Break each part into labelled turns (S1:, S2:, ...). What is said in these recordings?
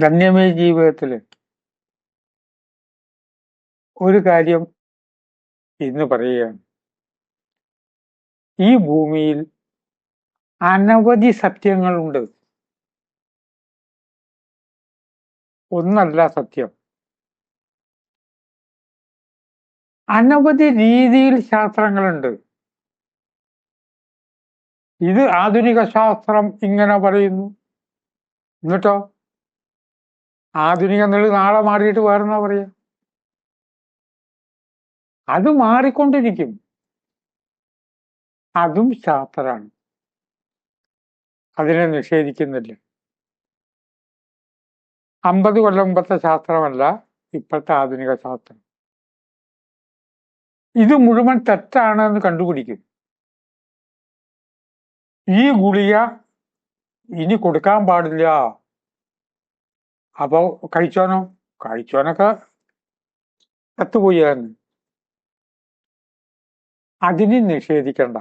S1: ധന്യമേ ജീവിതത്തിൽ ഒരു കാര്യം ഇന്ന് പറയുകയാണ്. ഈ ഭൂമിയിൽ അനവധി സത്യങ്ങളുണ്ട്. ഒന്നല്ല സത്യം. അനവധി രീതിയിൽ ശാസ്ത്രങ്ങളുണ്ട്. ഇത് ആധുനിക ശാസ്ത്രം ഇങ്ങനെ പറയുന്നു. എന്നിട്ടോ ആധുനിക എന്നുള്ളത് നാളെ മാറിയിട്ട് വേറെന്നാ പറയാ. അത് മാറിക്കൊണ്ടിരിക്കും. അതും ശാസ്ത്രമാണ്, അതിനെ നിഷേധിക്കുന്നില്ല. 50 കൊല്ലം മുമ്പത്തെ ശാസ്ത്രമല്ല ഇപ്പോഴത്തെ ആധുനിക ശാസ്ത്രം. ഇത് മുഴുവൻ തെറ്റാണ് എന്ന് കണ്ടുപിടിക്കും. ഈ ഗുളിക ഇനി കൊടുക്കാൻ പാടില്ല, അപ്പൊ കഴിച്ചോനൊക്കെ ചത്തുപോയി. അതിനെ നിഷേധിക്കണ്ട.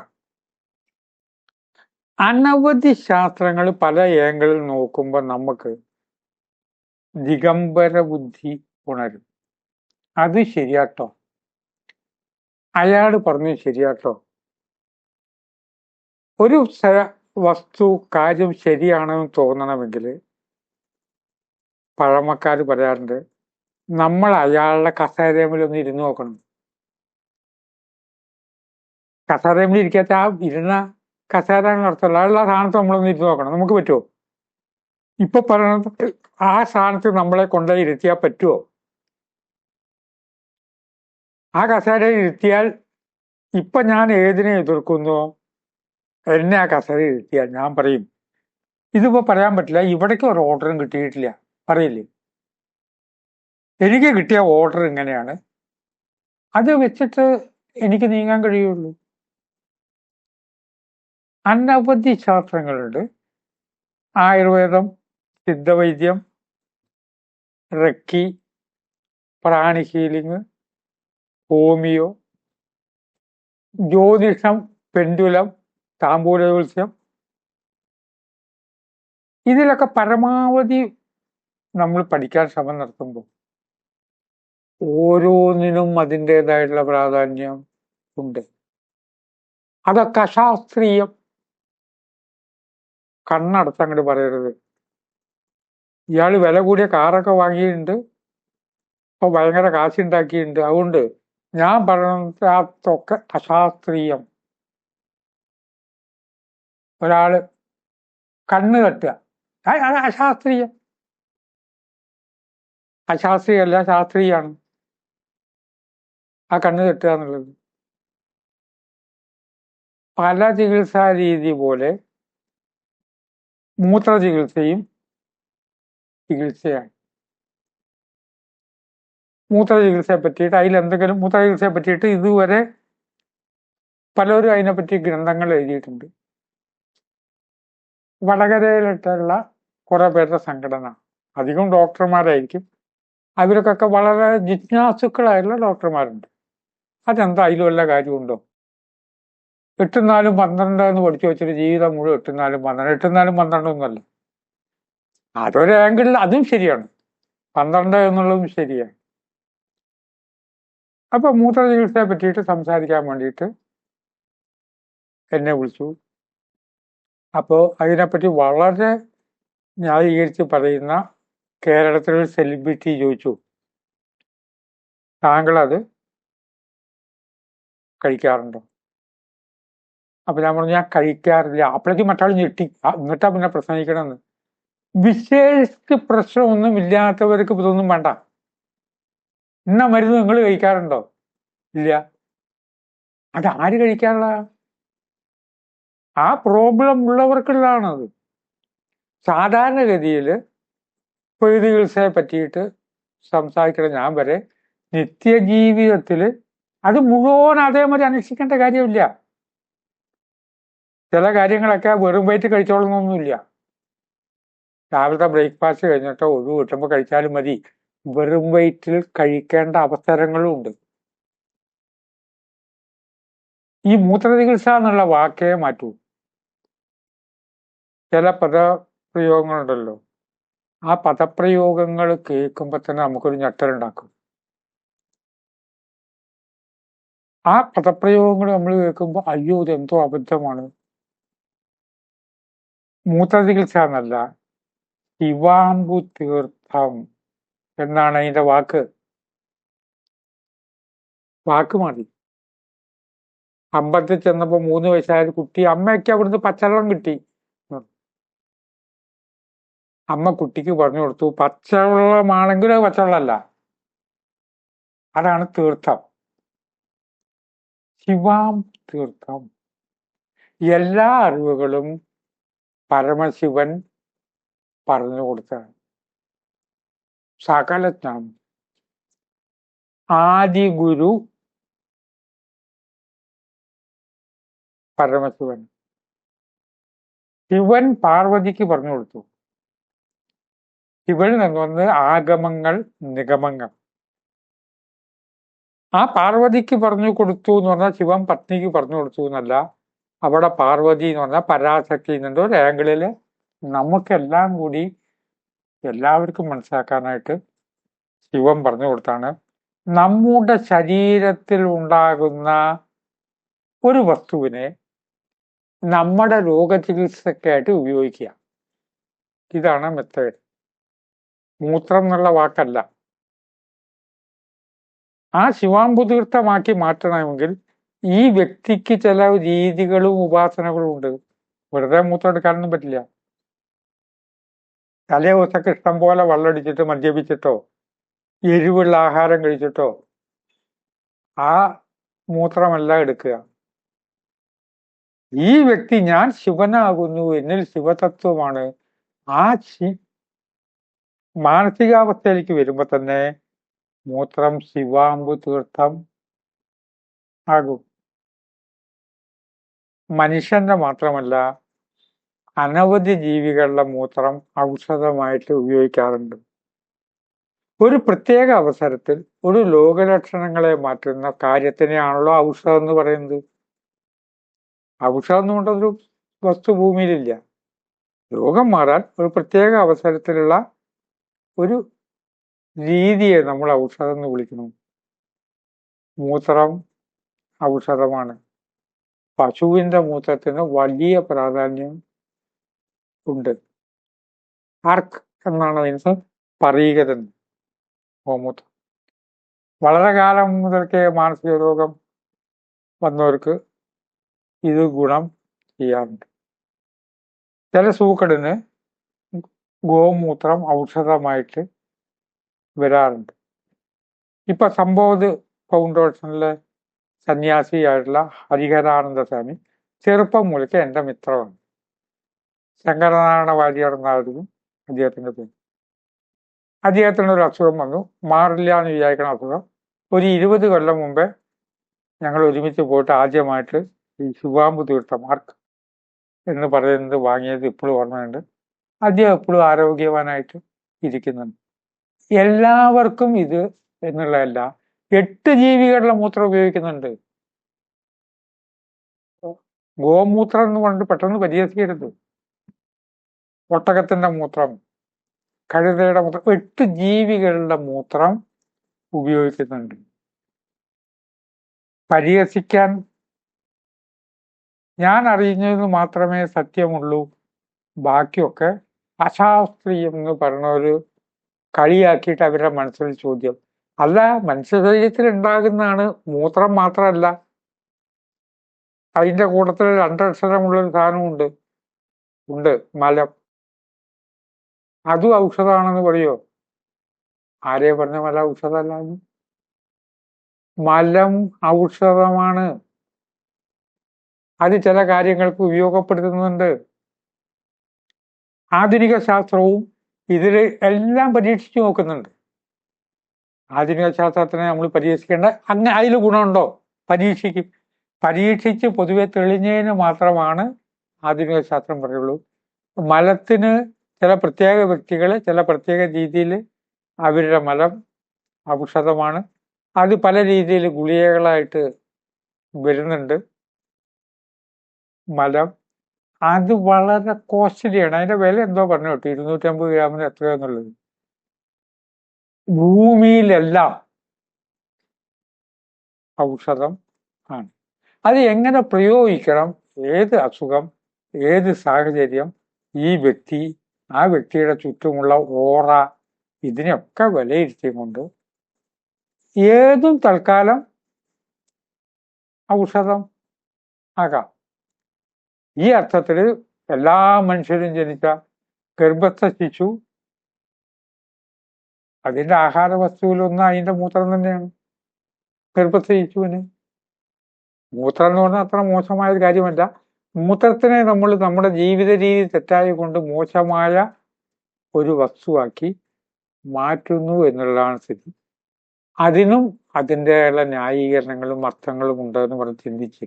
S1: അനവധി ശാസ്ത്രങ്ങൾ പല ഏംഗിളിൽ നോക്കുമ്പോൾ നമുക്ക് ദിഗംബര ബുദ്ധി ഉണരും. അത് ശരിയാട്ടോ, അയാൾ പറഞ്ഞു ശരിയാട്ടോ. ഒരു വസ്തു കാര്യം ശരിയാണെന്ന് തോന്നണമെങ്കിൽ പഴമക്കാർ പറയാറുണ്ട്, നമ്മൾ അയാളുടെ കസേരയിലൊന്ന് ഇരുന്ന് നോക്കണം. കസേരയിൽ ഇരിക്കാത്ത ആ ഇരുന്ന കസേര നടത്തല്ല, അയാളുടെ സ്ഥാനത്ത് നമ്മളൊന്ന് ഇരുന്ന് നോക്കണം. നമുക്ക് പറ്റുമോ? ഇപ്പൊ പറയണത് ആ സ്ഥാനത്ത് നമ്മളെ കൊണ്ടുപോയി ഇരുത്തിയാൽ പറ്റുമോ? ആ കസേരയിൽ ഇരുത്തിയാൽ ഇപ്പൊ ഞാൻ ഏതിനെ എതിർക്കുന്നു, എന്നെ ആ കസേരയിൽ ഇരുത്തിയാൽ ഞാൻ പറയും ഇതിപ്പോ പറയാൻ പറ്റില്ല, ഇവിടേക്ക് ഒരു ഓർഡറും കിട്ടിയിട്ടില്ല പറയില്ലേ. എനിക്ക് കിട്ടിയ ഓർഡർ ഇങ്ങനെയാണ്, അത് വെച്ചിട്ട് എനിക്ക് നീങ്ങാൻ കഴിയുള്ളൂ. അനവധി ശാസ്ത്രങ്ങളുണ്ട്. ആയുർവേദം, സിദ്ധവൈദ്യം, റെക്കി, പ്രാണി ഹീലിംഗ്, ഹോമിയോ, ജ്യോതിഷം, പെൻഡുലം, താമ്പൂലജ്യോത്സ്യം. ഇതിലൊക്കെ പരമാവധി നമ്മൾ പഠിക്കാൻ ശ്രമം നടത്തുമ്പോൾ ഓരോന്നിനും അതിൻ്റെതായിട്ടുള്ള പ്രാധാന്യം ഉണ്ട്. അതൊക്കെ അശാസ്ത്രീയം. കണ്ണടച്ചങ്ങോട്ട് പറയരുത്. ഇയാൾ വില കൂടിയ കാറൊക്കെ വാങ്ങിയിട്ടുണ്ട്, ഇപ്പൊ ഭയങ്കര കാശുണ്ടാക്കിയിട്ടുണ്ട്, അതുകൊണ്ട് ഞാൻ പറയുന്നതൊക്കെ അശാസ്ത്രീയം. ഒരാള് കണ്ണ് തട്ടുക, അത് അശാസ്ത്രീയം. അശാസ്ത്രീയമല്ല, ശാസ്ത്രീയാണ് ആ കണ്ണ് തട്ടുക എന്നുള്ളത്. പല ചികിത്സാ രീതി പോലെ മൂത്ര ചികിത്സയും ചികിത്സയാണ്. മൂത്ര ചികിത്സയെ പറ്റിയിട്ട് മൂത്ര ചികിത്സയെ പറ്റിയിട്ട് ഇതുവരെ പലരും അതിനെപ്പറ്റി ഗ്രന്ഥങ്ങൾ എഴുതിയിട്ടുണ്ട്. വടകരയിലിട്ടുള്ള കുറെ പേരുടെ സംഘടന, അധികം ഡോക്ടർമാരായിരിക്കും. അവരൊക്കെ വളരെ ജിജ്ഞാസുക്കളായിട്ടുള്ള ഡോക്ടർമാരുണ്ട്. അതെന്താ അതിൽ വല്ല കാര്യമുണ്ടോ? 8 4 12 എന്ന് പഠിച്ചു വെച്ചിട്ട് ജീവിതം മുഴുവൻ 8 4 12, 8 4 12 ഒന്നുമല്ല. അതൊരു ആംഗിളിൽ അതും ശരിയാണ്, 12 എന്നുള്ളതും ശരിയാണ്. അപ്പൊ മൂത്ര ചികിത്സയെ പറ്റിയിട്ട് സംസാരിക്കാൻ വേണ്ടിയിട്ട് എന്നെ വിളിച്ചു. അപ്പോൾ അതിനെപ്പറ്റി വളരെ ന്യായീകരിച്ച് പറയുന്ന കേരളത്തിലെ സെലിബ്രിറ്റി ചോദിച്ചു, താങ്കൾ അത് കഴിക്കാറുണ്ടോ? അപ്പൊ ഞാൻ പറഞ്ഞു ഞാൻ കഴിക്കാറില്ല. അപ്പോഴേക്കും മറ്റാൾ ഞെട്ടി, എന്നിട്ടാ പിന്നെ പ്രസംഗിക്കണമെന്ന്. വിശേഷിച്ച് പ്രശ്നമൊന്നും ഇല്ലാത്തവർക്ക് ഇതൊന്നും വേണ്ട. ഇന്ന മരുന്ന് നിങ്ങൾ കഴിക്കാറുണ്ടോ? ഇല്ല. അത് ആര് കഴിക്കാനുള്ള? ആ പ്രോബ്ലം ഉള്ളവർക്കുള്ളതാണത്. സാധാരണഗതിയിൽ ചികിത്സയെ പറ്റിയിട്ട് സംസാരിക്കണം ഞാൻ വരെ നിത്യജീവിതത്തിൽ അത് മുഴുവൻ അതേമാതിരി അന്വേഷിക്കേണ്ട കാര്യമില്ല. ചില കാര്യങ്ങളൊക്കെ വെറും വയറ്റ് കഴിച്ചോളണമെന്നൊന്നുമില്ല. രാവിലത്തെ ബ്രേക്ക്ഫാസ്റ്റ് കഴിഞ്ഞിട്ടോ ഒഴിവ് കിട്ടുമ്പോൾ കഴിച്ചാലും മതി. വെറും വയറ്റിൽ കഴിക്കേണ്ട അവസരങ്ങളും ഉണ്ട്. ഈ മൂത്ര ചികിത്സ എന്നുള്ള വാക്കേ മാറ്റൂ. ചില പദപ്രയോഗങ്ങളുണ്ടല്ലോ, ആ പദപ്രയോഗങ്ങൾ കേൾക്കുമ്പോൾ തന്നെ നമുക്കൊരു ഞെട്ടലുണ്ടാക്കും. ആ പദപ്രയോഗങ്ങൾ നമ്മൾ കേൾക്കുമ്പോൾ അയ്യോ ഇതെന്തോ അബദ്ധമാണ്. മൂത്രചികിത്സ എന്നല്ല, ശിവാംബു തീർത്ഥം എന്നാണ് അതിന്റെ വാക്ക് മതി. അമ്പലത്തിൽ ചെന്നപ്പോ 3 വയസ്സായ കുട്ടി അമ്മയ്ക്ക് അവിടുന്ന് പച്ചവെള്ളം കിട്ടി. അമ്മ കുട്ടിക്ക് പറഞ്ഞു കൊടുത്തു, പച്ചവെള്ളമാണെങ്കിലും അത് പച്ചവെള്ളമല്ല, അതാണ് തീർത്ഥം, ശിവാം തീർത്ഥം. എല്ലാ അറിവുകളും പരമശിവൻ പറഞ്ഞു കൊടുത്താണ്. സകല ജ്ഞാനം ആദിഗുരു പരമശിവൻ. ശിവൻ പാർവതിക്ക് പറഞ്ഞു കൊടുത്തു. ശിവനിൽ നിന്ന് ആഗമങ്ങൾ, നിഗമങ്ങൾ. ആ പാർവതിക്ക് പറഞ്ഞു കൊടുത്തു എന്ന് പറഞ്ഞാൽ ശിവൻ പത്നിക്ക് പറഞ്ഞു കൊടുത്തു എന്നല്ല. അവിടെ പാർവതി എന്ന് പറഞ്ഞാൽ പരാശക്തി എന്നുണ്ട്. ഒരു ആംഗിളില് നമുക്കെല്ലാം കൂടി എല്ലാവർക്കും മനസ്സിലാക്കാനായിട്ട് ശിവൻ പറഞ്ഞു കൊടുത്താണ്. നമ്മുടെ ശരീരത്തിൽ ഉണ്ടാകുന്ന ഒരു വസ്തുവിനെ നമ്മുടെ രോഗചികിത്സക്കായിട്ട് ഉപയോഗിക്കുക. ഇതാണ് മെത്തേഡ്. മൂത്രം എന്നുള്ള വാക്കല്ല. ആ ശിവാംബുതീർത്ഥമാക്കി മാറ്റണമെങ്കിൽ ഈ വ്യക്തിക്ക് ചില രീതികളും ഉപാസനകളും ഉണ്ട്. വെറുതെ മൂത്രം എടുക്കാനൊന്നും പറ്റില്ല. തലേ ദിവസമൊക്കെ ഇഷ്ടം പോലെ വെള്ളമടിച്ചിട്ടോ മദ്യപിച്ചിട്ടോ എരിവുള്ള ആഹാരം കഴിച്ചിട്ടോ ആ മൂത്രമല്ല എടുക്കുക. ഈ വ്യക്തി ഞാൻ ശിവനാകുന്നു, എന്നിൽ ശിവതത്വമാണ്, ആ മാനസികാവസ്ഥയിലേക്ക് വരുമ്പോ തന്നെ മൂത്രം ശിവാംബു തീർത്ഥം ആകും. മനുഷ്യന്റെ മാത്രമല്ല, അനവധി ജീവികളുടെ മൂത്രം ഔഷധമായിട്ട് ഉപയോഗിക്കാറുണ്ട്. ഒരു പ്രത്യേക അവസരത്തിൽ ഒരു രോഗലക്ഷണങ്ങളെ മാറ്റുന്ന കാര്യത്തിനെയാണല്ലോ ഔഷധം എന്ന് പറയുന്നത്. ഔഷധം എന്നുകൊണ്ടൊരു വസ്തു ഭൂമിയിലില്ല. രോഗം മാറാൻ ഒരു പ്രത്യേക അവസരത്തിലുള്ള ഒരു രീതിയെ നമ്മൾ ഔഷധം എന്ന് വിളിക്കുന്നു. മൂത്രം ഔഷധമാണ്. പശുവിന്റെ മൂത്രത്തിന് വലിയ പ്രാധാന്യം ഉണ്ട്. ആർക്ക് എന്നാണ് അതിന് പറയുക. ഗോമൂത്രം വളരെ കാലം മുതൽക്കേ മാനസിക രോഗം വന്നവർക്ക് ഇത് ഗുണം ചെയ്യാറുണ്ട്. ചില സൂക്കടിന് ഗോമൂത്രം ഔഷധമായിട്ട് വരാറുണ്ട്. ഇപ്പൊ സംബോധ് ഫൗണ്ടേഷനിലെ സന്യാസിയായിട്ടുള്ള ഹരിഹരാനന്ദ സ്വാമി ചെറുപ്പം മുതൽക്ക് എൻ്റെ മിത്രമാണ്. ശങ്കരനാരായണ വാര്യർ എന്നായിരുന്നു അദ്ദേഹത്തിന്റെ പേര്. അദ്ദേഹത്തിനൊരു അസുഖം വന്നു. മാറില്ല എന്ന് വിചാരിക്കണ അസുഖം. ഒരു 20 കൊല്ലം മുമ്പേ ഞങ്ങൾ ഒരുമിച്ച് പോയിട്ട് ആദ്യമായിട്ട് ഈ ശിവാംബു തീർത്ഥം ആർക്ക് എന്ന് പറയുന്നത് വാങ്ങിയത് ഇപ്പോഴും ഓർമ്മയുണ്ട്. അദ്ദേഹം എപ്പോഴും ആരോഗ്യവാനായിട്ട് ഇരിക്കുന്നുണ്ട്. എല്ലാവർക്കും ഇത് എന്നുള്ളതല്ല, 8 ജീവികളുടെ മൂത്രം ഉപയോഗിക്കുന്നുണ്ട്. ഗോമൂത്രം എന്ന് പറഞ്ഞിട്ട് പെട്ടെന്ന് പരിഹസിക്കരുത്. ഒട്ടകത്തിന്റെ മൂത്രം, കഴുതയുടെ മൂത്രം, 8 ജീവികളുടെ മൂത്രം ഉപയോഗിക്കുന്നുണ്ട്. പരിഹസിക്കാൻ ഞാൻ അറിയുന്നതിന് മാത്രമേ സത്യമുള്ളൂ, ബാക്കിയൊക്കെ അശാസ്ത്രീയം എന്ന് പറഞ്ഞ ഒരു കളിയാക്കിയിട്ട് അവരുടെ മനസ്സിൽ ചോദ്യം. അല്ല, മനുഷ്യ ശരീരത്തിൽ ഉണ്ടാകുന്നതാണ്. മൂത്രം മാത്രമല്ല, അതിന്റെ കൂട്ടത്തിൽ 2 അക്ഷരമുള്ളൊരു സാധനമുണ്ട്, മലം. അതും ഔഷധമാണെന്ന് പറയോ? ആരെയും പറഞ്ഞ മലം ഔഷധമല്ല. മലം ഔഷധമാണ്. അത് ചില കാര്യങ്ങൾക്ക് ഉപയോഗപ്പെടുത്തുന്നുണ്ട്. ആധുനിക ശാസ്ത്രവും ഇതിൽ എല്ലാം പരീക്ഷിച്ചു നോക്കുന്നുണ്ട്. ആധുനിക ശാസ്ത്രത്തിനെ നമ്മൾ പരീക്ഷിക്കേണ്ട, അങ്ങനെ അതിൽ ഗുണമുണ്ടോ? പരീക്ഷിക്കും. പരീക്ഷിച്ച് പൊതുവെ തെളിഞ്ഞതിന് മാത്രമാണ് ആധുനിക ശാസ്ത്രം പറയുള്ളൂ. മലത്തിന് ചില പ്രത്യേക വ്യക്തികൾ ചില പ്രത്യേക രീതിയിൽ അവരുടെ മലം ഔഷധമാണ്. അത് പല രീതിയിൽ ഗുളികകളായിട്ട് വരുന്നുണ്ട്. മലം അത് വളരെ കോസ്റ്റ്ലിയാണ്. അതിന്റെ വില എന്തോ പറഞ്ഞു കേട്ടു, 250 ഗ്രാമിന് എത്രയാന്നുള്ളത്. ഭൂമിയിലെല്ലാം ഔഷധം ആണ്. അത് എങ്ങനെ പ്രയോഗിക്കണം, ഏത് അസുഖം, ഏത് സാഹചര്യം, ഈ വ്യക്തി, ആ വ്യക്തിയുടെ ചുറ്റുമുള്ള ഓറ, ഇതിനെയൊക്കെ വിലയിരുത്തിക്കൊണ്ട് ഏതും തൽക്കാലം ഔഷധം ആകാം. ഈ അർത്ഥത്തിൽ എല്ലാ മനുഷ്യരും ജനിച്ച ഗർഭസ്ഥ ശിശു, അതിന്റെ ആഹാര വസ്തുവിലൊന്ന് അതിന്റെ മൂത്രം തന്നെയാണ്. ഗർഭസ്ഥ ശിശുവിന് മൂത്രം എന്ന് പറഞ്ഞാൽ അത്ര മോശമായ ഒരു കാര്യമല്ല. മൂത്രത്തിനെ നമ്മൾ നമ്മുടെ ജീവിത രീതി തെറ്റായി കൊണ്ട് മോശമായ ഒരു വസ്തുവാക്കി മാറ്റുന്നു എന്നുള്ളതാണ് സ്ഥിതി. അതിനും അതിൻ്റെയുള്ള ന്യായീകരണങ്ങളും അർത്ഥങ്ങളും ഉണ്ടെന്ന് പറഞ്ഞ് ചിന്തിച്ച്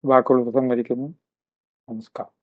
S1: വാക്കുകൾ ഉപസംഹരിക്കുന്നു. നമസ്കാരം.